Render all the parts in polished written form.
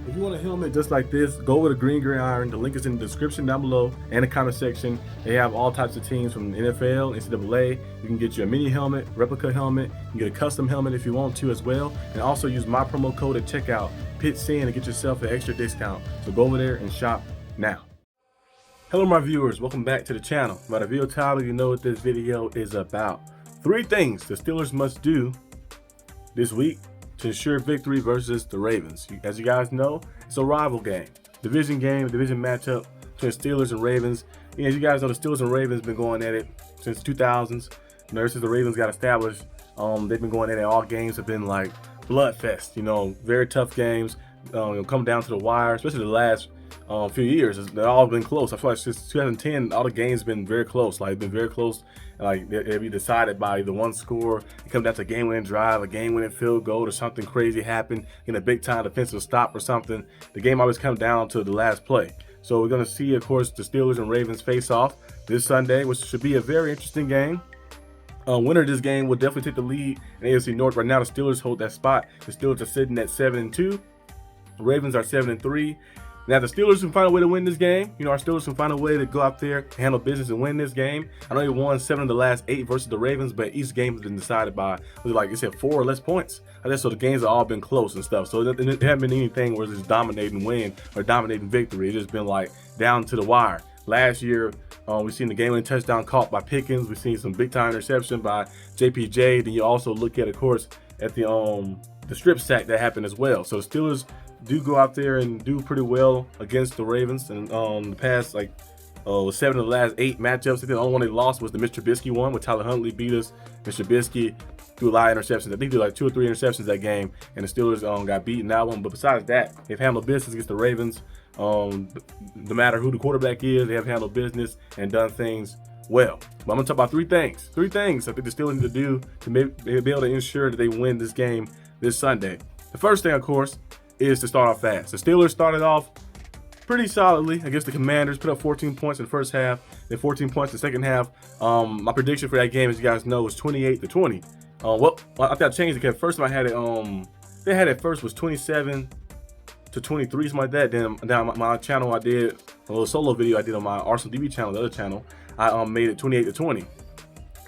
If you want a helmet just like this, go with a green iron. The link is in the description down below and the comment section. They have all types of teams from NFL, NCAA. You can get you a mini helmet, replica helmet. You can get a custom helmet if you want to as well. And also use my promo code at checkout, PITSIN, to get yourself an extra discount. So go over there and shop now. Hello my viewers, welcome back to the channel. By the video title, you know what this video is about. 3 things the Steelers must do this week to ensure victory versus the Ravens. As you guys know, it's a rival game, division matchup between Steelers and Ravens. As you guys know, the Steelers and Ravens been going at it since 2000s. Ever since the Ravens got established, they've been going at it. All games have been like bloodfest. Very tough games. Come down to the wire, especially the last few years. They've all been close. I feel like since 2010, all the games been very close. Like, been very close. Like, they'll be decided by either one score. It comes down to a game-winning drive, a game-winning field goal, or something crazy happen in a big-time defensive stop or something. The game always comes down to the last play. So we're going to see, of course, the Steelers and Ravens face off this Sunday, which should be a very interesting game. Winner of this game will definitely take the lead in AFC North. Right now, the Steelers hold that spot. The Steelers are sitting at 7-2. The Ravens are 7-3. Now, the Steelers can find a way to win this game. Our Steelers can find a way to go out there, handle business, and win this game. I know they won 7 of the last 8 versus the Ravens, but each game has been decided by, like I said, 4 or less points. So the games have all been close and stuff. So there haven't been anything where it's dominating win or dominating victory. It's just been like down to the wire. Last year, we've seen the game-winning touchdown caught by Pickens. We've seen some big-time interception by JPJ. Then you also look at, of course, at the strip sack that happened as well. So the Steelers do go out there and do pretty well against the Ravens. And the past 7 of the last 8 matchups, I think the only one they lost was the Mr. Trubisky one, where Tyler Huntley beat us. Mr. Trubisky threw a lot of interceptions. I think they threw like 2 or 3 interceptions that game, and the Steelers got beaten that one. But besides that, they've handled business against the Ravens. No matter who the quarterback is, they have handled business and done things well. But I'm going to talk about 3 things. 3 things I think the Steelers need to do to be able to ensure that they win this game this Sunday. The first thing, of course, is to start off fast. The Steelers started off pretty solidly against the Commanders, put up 14 points in the first half, then 14 points in the second half. My prediction for that game, as you guys know, was 28-20. Well, I think I changed it because first time I had it, they had it first was 27-23, something like that. Then down my channel, I did a little solo video I did on my Arsenal D.B channel, the other channel. I made it 28-20.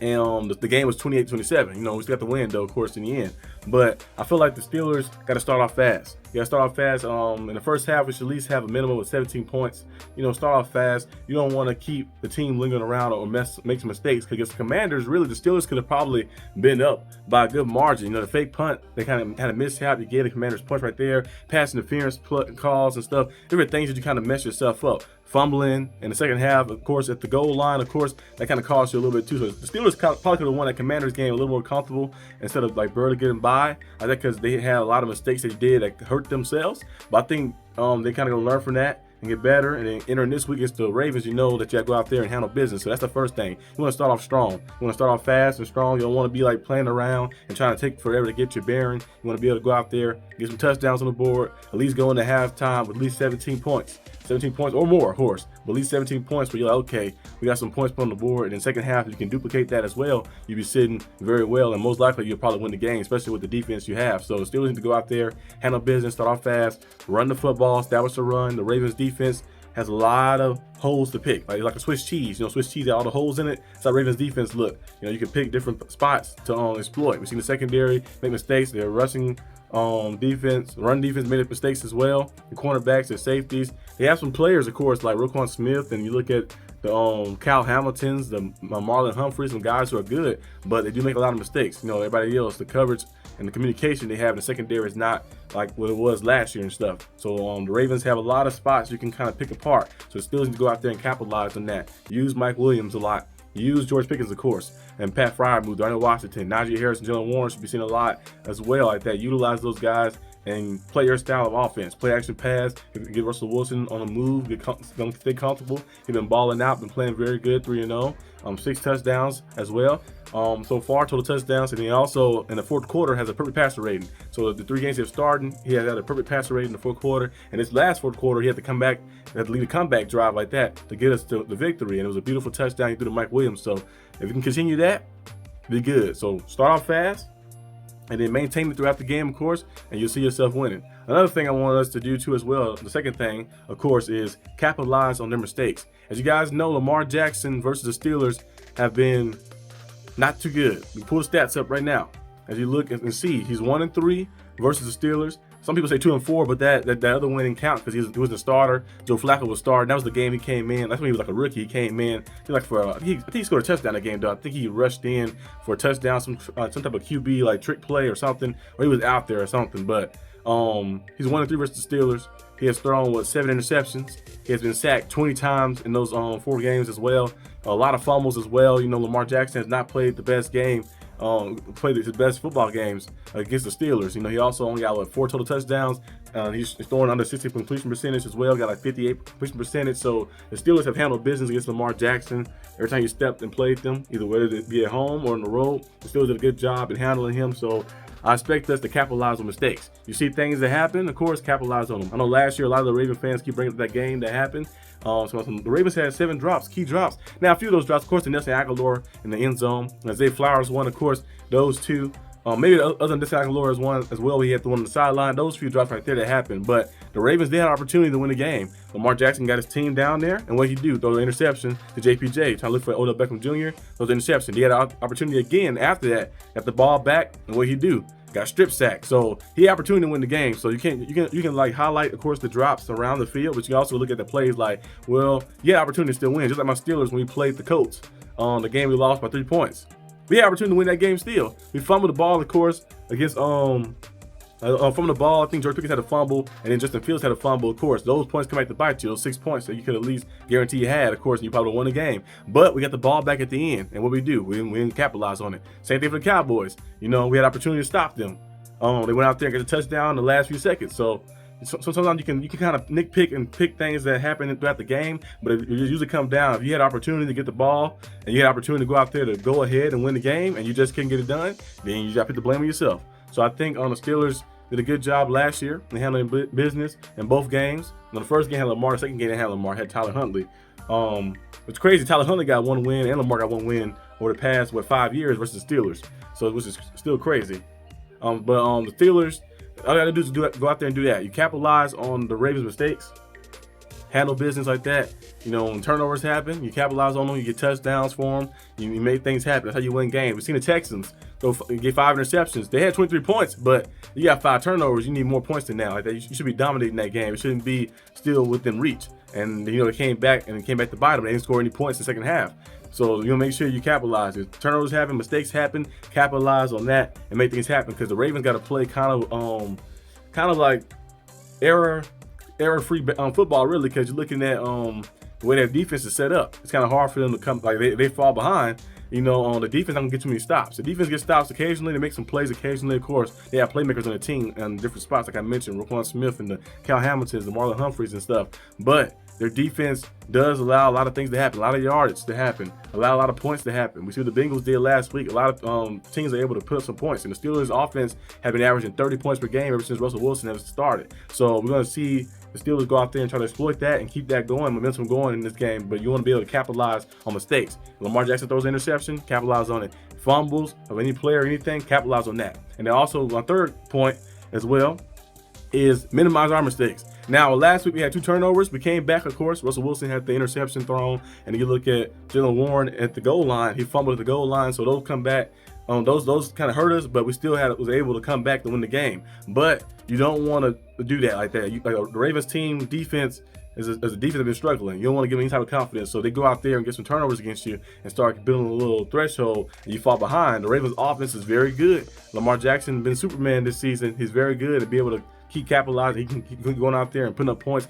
And the game was 28-27. We still got the win, though, of course, in the end. But I feel like the Steelers got to start off fast. You got to start off fast. In the first half, we should at least have a minimum of 17 points. Start off fast. You don't want to keep the team lingering around or make some mistakes. Because against the Commanders, really, the Steelers could have probably been up by a good margin. The fake punt, they kind of had a mishap. You gave the Commanders punch right there. Pass interference calls and stuff. Different things that you kind of mess yourself up. Fumbling in the second half, of course, at the goal line, of course, that kind of cost you a little bit too. So the Steelers probably could have won that Commanders game a little more comfortable instead of like barely getting by. I think because they had a lot of mistakes they did that hurt themselves. But I think they kind of gonna learn from that and get better. And then entering this week against the Ravens, you know that you have to go out there and handle business. So that's the first thing. You want to start off strong. You want to start off fast and strong. You don't want to be like playing around and trying to take forever to get your bearing. You want to be able to go out there, get some touchdowns on the board, at least go into halftime with at least 17 points. 17 points or more, of course, but at least 17 points where you're like, okay, we got some points put on the board. And in the second half, if you can duplicate that as well, you'll be sitting very well, and most likely you'll probably win the game, especially with the defense you have. So the Steelers need to go out there, handle business, start off fast, run the football, establish the run. The Ravens defense has a lot of holes to pick, like a Swiss cheese. Swiss cheese got all the holes in it. That's how Ravens defense look. You can pick different spots to exploit. We've seen the secondary make mistakes. They're rushing run defense made mistakes as well. The cornerbacks, their safeties. They have some players, of course, like Roquan Smith, and you look at the Cal Hamiltons, the Marlon Humphreys, some guys who are good, but they do make a lot of mistakes. Everybody else, the coverage and the communication they have in the secondary is not like what it was last year and stuff. So the Ravens have a lot of spots you can kind of pick apart. So the Steelers need to go out there and capitalize on that. Use Mike Williams a lot. Use George Pickens, of course, and Pat Fryermuth, Darnell Washington, Najee Harris, and Jalen Warren should be seen a lot as well like that. Utilize those guys and play your style of offense. Play action pass. Get Russell Wilson on the move. Stay comfortable. He's been balling out. Been playing very good. 3-0. 6 touchdowns as well. So far, total touchdowns, and he also in the fourth quarter has a perfect passer rating. So the 3 games he was starting, he had a perfect passer rating in the fourth quarter. And this last fourth quarter, he had to come back, had to lead a comeback drive like that to get us to the victory. And it was a beautiful touchdown he threw to Mike Williams. So if you can continue that, be good. So start off fast, and then maintain it throughout the game, of course, and you'll see yourself winning. Another thing I want us to do too as well, the second thing, of course, is capitalize on their mistakes. As you guys know, Lamar Jackson versus the Steelers have been not too good. We pull the stats up right now. As you look and see, he's 1-3 versus the Steelers. Some people say 2-4, but that other win didn't count because he was the starter. Joe Flacco was starting. That was the game he came in. That's when he was like a rookie. He came in. I think he scored a touchdown that game, though. I think he rushed in for a touchdown, some type of QB like trick play or something, or he was out there or something. But he's 1-3 versus the Steelers. He has thrown 7 interceptions. He has been sacked 20 times in those 4 games as well. A lot of fumbles as well. You know, Lamar Jackson has not played the best game. Played his best football games against the Steelers. You know, he also only got 4 total touchdowns. He's throwing under 60 completion percentage as well. Got like 58 completion percentage. So the Steelers have handled business against Lamar Jackson every time you stepped and played them, either whether it be at home or on the road. The Steelers did a good job in handling him. So I expect us to capitalize on mistakes. You see things that happen, of course, capitalize on them. I know last year a lot of the Raven fans keep bringing up that game that happened. So the Ravens had 7 drops, key drops. Now a few of those drops, of course, the Nelson Aguilar in the end zone, Zay Flowers one, of course, those 2. Maybe other than this Aguilar is one as well. He had the one on the sideline. Those few drops right there that happened. But the Ravens did have an opportunity to win the game. Lamar Jackson got his team down there, and what he do? Throw the interception to JPJ, trying to look for Odell Beckham Jr. Throws the interception. He had an opportunity again after that. Got the ball back, and what he do? Got strip sacked. So he had opportunity to win the game. So you can like highlight, of course, the drops around the field, but you can also look at the plays like, well, you had opportunity to still win. Just like my Steelers when we played the Colts on the game we lost by 3 points. We had opportunity to win that game still. We fumbled the ball, of course, against from the ball. I think George Pickens had a fumble, and then Justin Fields had a fumble. Of course, those points come back to bite you. Those 6 points that you could at least guarantee you had, of course, and you probably won the game. But we got the ball back at the end, and what we do? We didn't capitalize on it. Same thing for the Cowboys. You know, we had opportunity to stop them. They went out there and got a touchdown in the last few seconds. So sometimes you can kind of nitpick and pick things that happen throughout the game, but it usually comes down. If you had opportunity to get the ball and you had opportunity to go out there to go ahead and win the game, and you just couldn't get it done, then you got to put the blame on yourself. So I think the Steelers did a good job last year in handling business in both games. The first game had Lamar, the second game they had Lamar, had Tyler Huntley. It's crazy. Tyler Huntley got 1 win and Lamar got 1 win over the past 5 years versus the Steelers. So which is still crazy. But the Steelers, all you gotta do is go out there and do that. You capitalize on the Ravens' mistakes, handle business like that. You know, when turnovers happen, you capitalize on them. You get touchdowns for them. You make things happen. That's how you win games. We've seen the Texans get 5 interceptions. They had 23 points, but you got 5 turnovers. You need more points than that. Like that, you should be dominating that game. It shouldn't be still within reach. And you know, they came back to bite them. They didn't score any points in the second half. So you'll make sure you capitalize. If turnovers happen, mistakes happen, capitalize on that and make things happen. Because the Ravens got to play kind of like error-free football, really. Because you're looking at the way their defense is set up. It's kind of hard for them to come. Like they fall behind. You know, the defense not gonna get too many stops. The defense gets stops occasionally. They make some plays occasionally. Of course, they have playmakers on the team in different spots, like I mentioned, Roquan Smith and the Cal Hamiltons, the Marlon Humphreys and stuff. But their defense does allow a lot of things to happen, a lot of yardage to happen, allow a lot of points to happen. We see what the Bengals did last week. A lot of teams are able to put up some points, and the Steelers' offense have been averaging 30 points per game ever since Russell Wilson has started. So we're going to see the Steelers go out there and try to exploit that and keep that going, momentum going in this game. But you want to be able to capitalize on mistakes. Lamar Jackson throws an interception, capitalize on it. Fumbles of any player or anything, capitalize on that. And then also my third point as well is minimize our mistakes. Now, last week we had 2 turnovers. We came back, of course. Russell Wilson had the interception thrown, and you look at Jalen Warren at the goal line. He fumbled at the goal line, so those come back. Those kind of hurt us, but we still was able to come back to win the game. But you don't want to do that like that. The Ravens team defense as a defense have been struggling. You don't want to give them any type of confidence, so they go out there and get some turnovers against you and start building a little threshold, and you fall behind. The Ravens offense is very good. Lamar Jackson been Superman this season. He's very good to be able to keep capitalizing. He can keep going out there and putting up points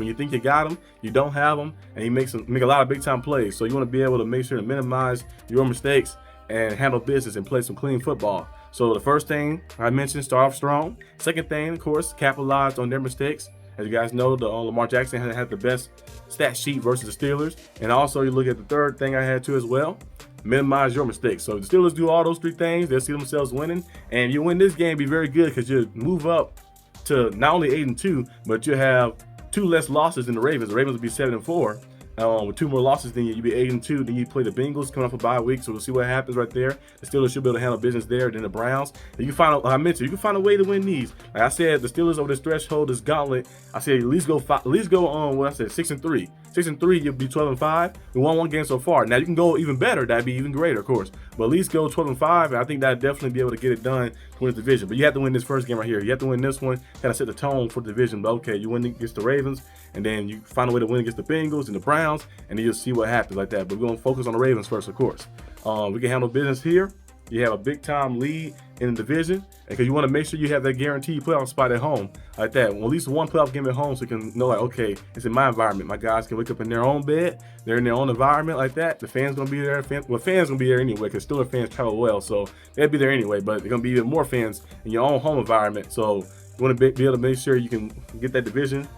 when you think you got him, you don't have him, and he make a lot of big time plays. So you want to be able to make sure to minimize your mistakes and handle business and play some clean football. So the first thing I mentioned, start off strong. Second thing, of course, capitalize on their mistakes. As you guys know, Lamar Jackson had the best stat sheet versus the Steelers. And also you look at the third thing I had too as well, minimize your mistakes. So if the Steelers do all those 3 things, they'll see themselves winning. And if you win this game, be very good because you move up to not only 8-2, but you have 2 less losses than the Ravens. The Ravens will be 7-4. With 2 more losses, then you'd be 8-2. Then you play the Bengals coming off a bye week, so we'll see what happens right there. The Steelers should be able to handle business there. Then the Browns. And you can find, like I mentioned, you can find a way to win these. Like I said, the Steelers over this threshold, this gauntlet. I said at least go on. What I said, 6-3. 6-3, you'll be 12-5. We won 1 game so far. Now you can go even better. That'd be even greater, of course. But at least go 12-5, and I think that'd definitely be able to get it done to win the division. But you have to win this first game right here. You have to win this one, kind of set the tone for the division. But okay, you win against the Ravens, and then you find a way to win against the Bengals and the Browns, and then you'll see what happens like that. But we're gonna focus on the Ravens first, of course. We can handle business here. You have a big time lead in the division, because you want to make sure you have that guaranteed playoff spot at home like that. Well, at least 1 playoff game at home, so you can know, like, okay, it's in my environment. My guys can wake up in their own bed. They're in their own environment like that. The fans gonna be there. Fans gonna be there anyway, because Steelers fans travel well, so they'll be there anyway. But they're gonna be even more fans in your own home environment. So you want to be able to make sure you can get that division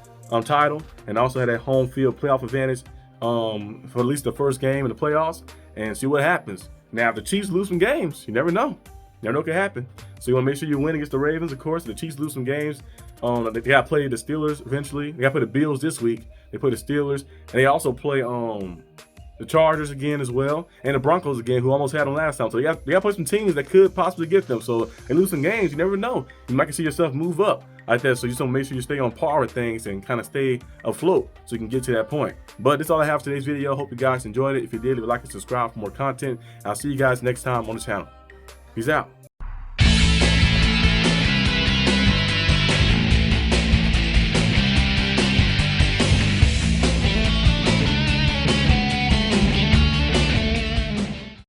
title, and also have that home field playoff advantage for at least the first game in the playoffs, and see what happens. Now, if the Chiefs lose some games, you never know. You never know what can happen. So you want to make sure you win against the Ravens, of course. If the Chiefs lose some games, they got to play the Steelers eventually. They got to play the Bills this week. They play the Steelers. And they also play the Chargers again as well. And the Broncos again, who almost had them last time. So they got to play some teams that could possibly get them. So if they lose some games, you never know. You might see yourself move up like that. So you just want to make sure you stay on par with things and kind of stay afloat so you can get to that point. But that's all I have for today's video. Hope you guys enjoyed it. If you did, leave a like and subscribe for more content. I'll see you guys next time on the channel. Peace out.